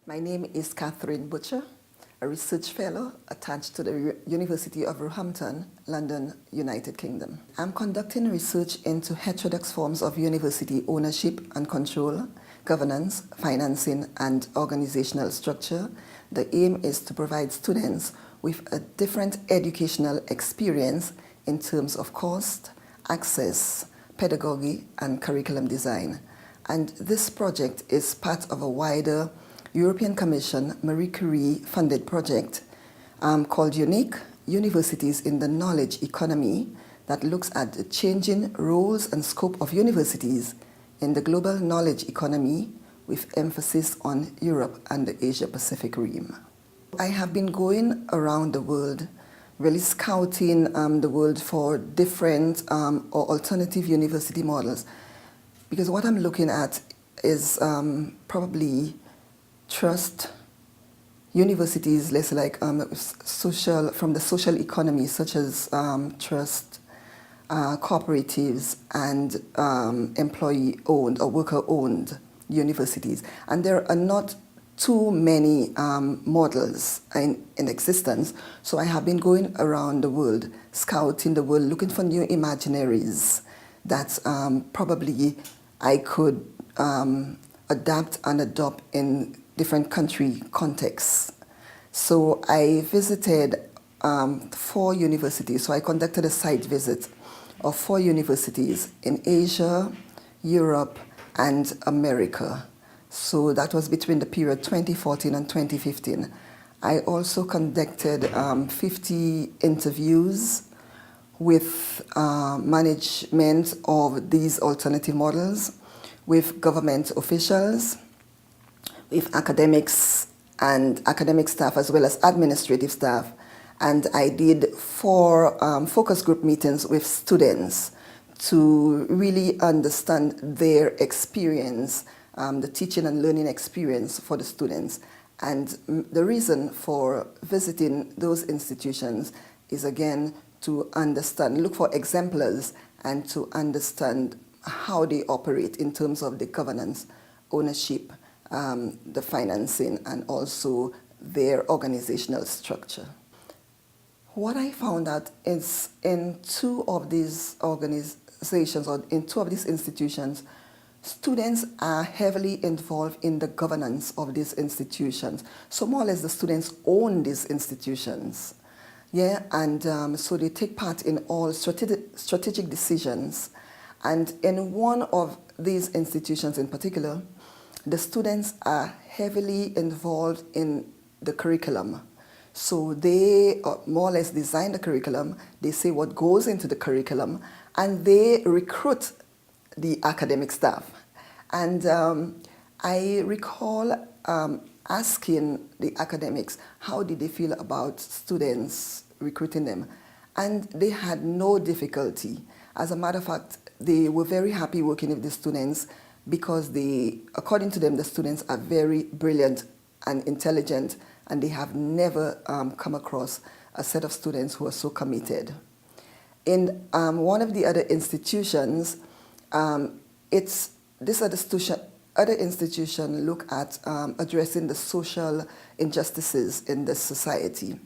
My name is Catherine Butcher, a research fellow attached to the University of Roehampton, London, United Kingdom. I'm conducting research into heterodox forms of university ownership and control, governance, financing, and organizational structure. The aim is to provide students with a different educational experience in terms of cost, access, pedagogy, and curriculum design. And this project is part of a wider European Commission Marie Curie funded project called UNIKE, Universities in the Knowledge Economy, that looks at the changing roles and scope of universities in the global knowledge economy with emphasis on Europe and the Asia-Pacific rim. I have been going around the world, really scouting the world for different or alternative university models, because what I'm looking at is probably trust universities, less like from the social economy, such as trust, cooperatives, and employee-owned or worker-owned universities. And there are not too many models in existence, so I have been going around the world, scouting the world, looking for new imaginaries that probably I could adapt and adopt in different country contexts. So I visited 4 universities. So I conducted a site visit of 4 universities in Asia, Europe, and America. So that was between the period 2014 and 2015. I also conducted 50 interviews with management of these alternative models, with government officials, with academics and academic staff, as well as administrative staff. And I did 4 focus group meetings with students to really understand their experience, the teaching and learning experience for the students. And the reason for visiting those institutions is, again, to understand, look for exemplars, and to understand how they operate in terms of the governance, ownership, the financing, and also their organizational structure. What I found out is in 2 of these organizations, or in 2 of these institutions, students are heavily involved in the governance of these institutions. So more or less the students own these institutions. Yeah, and so they take part in all strategic decisions. And in one of these institutions in particular, the students are heavily involved in the curriculum. So they more or less design the curriculum, they say what goes into the curriculum, and they recruit the academic staff. And I recall asking the academics, how did they feel about students recruiting them? And they had no difficulty. As a matter of fact, they were very happy working with the students, because according to them, the students are very brilliant and intelligent, and they have never come across a set of students who are so committed. In one of the other institutions, this other institution look at addressing the social injustices in the society,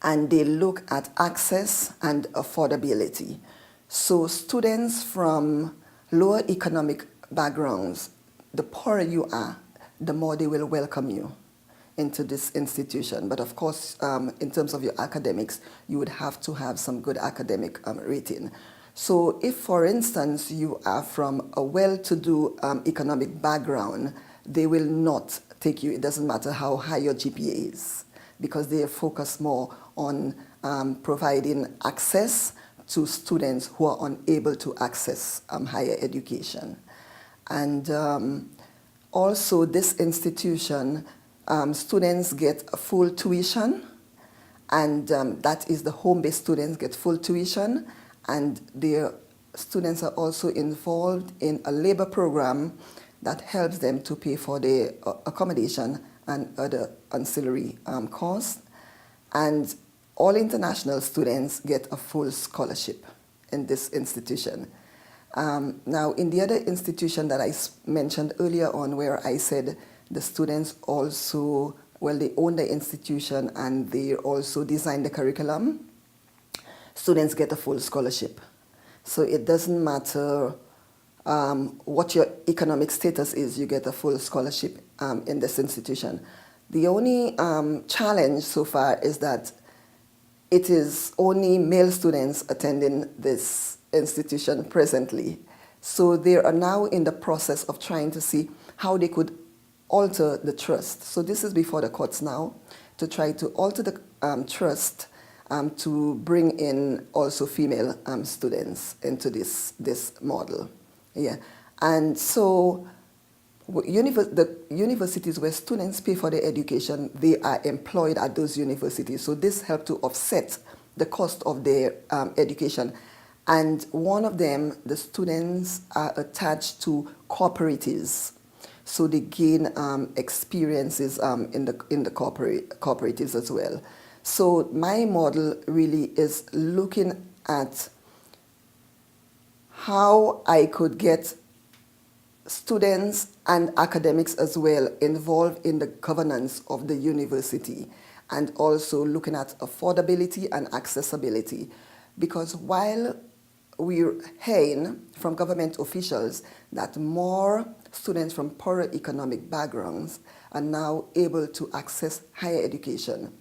and they look at access and affordability. So students from lower economic backgrounds, the poorer you are, the more they will welcome you into this institution. But of course, in terms of your academics, you would have to have some good academic rating. So if, for instance, you are from a well-to-do economic background, they will not take you. It doesn't matter how high your GPA is, because they focus more on providing access to students who are unable to access higher education. And also this institution, students get a full tuition, and that is the home-based students get full tuition, and their students are also involved in a labor program that helps them to pay for their accommodation and other ancillary costs. And all international students get a full scholarship in this institution. Now, in the other institution that I mentioned earlier on, where I said The students also, well, they own the institution and they also design the curriculum. Students get a full scholarship. So it doesn't matter what your economic status is, you get a full scholarship in this institution. The only challenge so far is that it is only male students attending this institution presently. So they are now in the process of trying to see how they could alter the trust. So this is before the courts now, to try to alter the trust to bring in also female students into this model. Yeah. And so the universities where students pay for their education, they are employed at those universities. So this helps to offset the cost of their education. And one of them, the students are attached to cooperatives. So they gain experiences in the cooperatives as well. So my model really is looking at how I could get students and academics as well involved in the governance of the university, and also looking at affordability and accessibility. Because while we're hearing from government officials that more students from poorer economic backgrounds are now able to access higher education,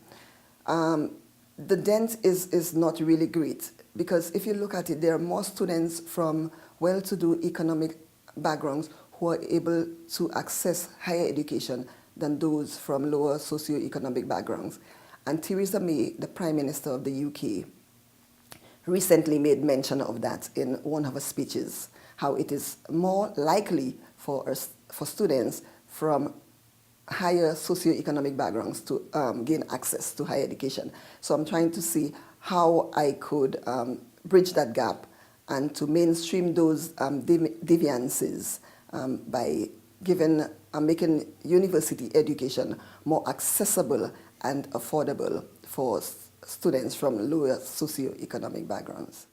the dent is not really great, because if you look at it, there are more students from well-to-do economic backgrounds who are able to access higher education than those from lower socioeconomic backgrounds. And Theresa May, the Prime Minister of the UK, recently made mention of that in one of her speeches, how it is more likely for students from higher socioeconomic backgrounds to gain access to higher education. So I'm trying to see how I could bridge that gap and to mainstream those deviances by making university education more accessible and affordable for students from lower socioeconomic backgrounds.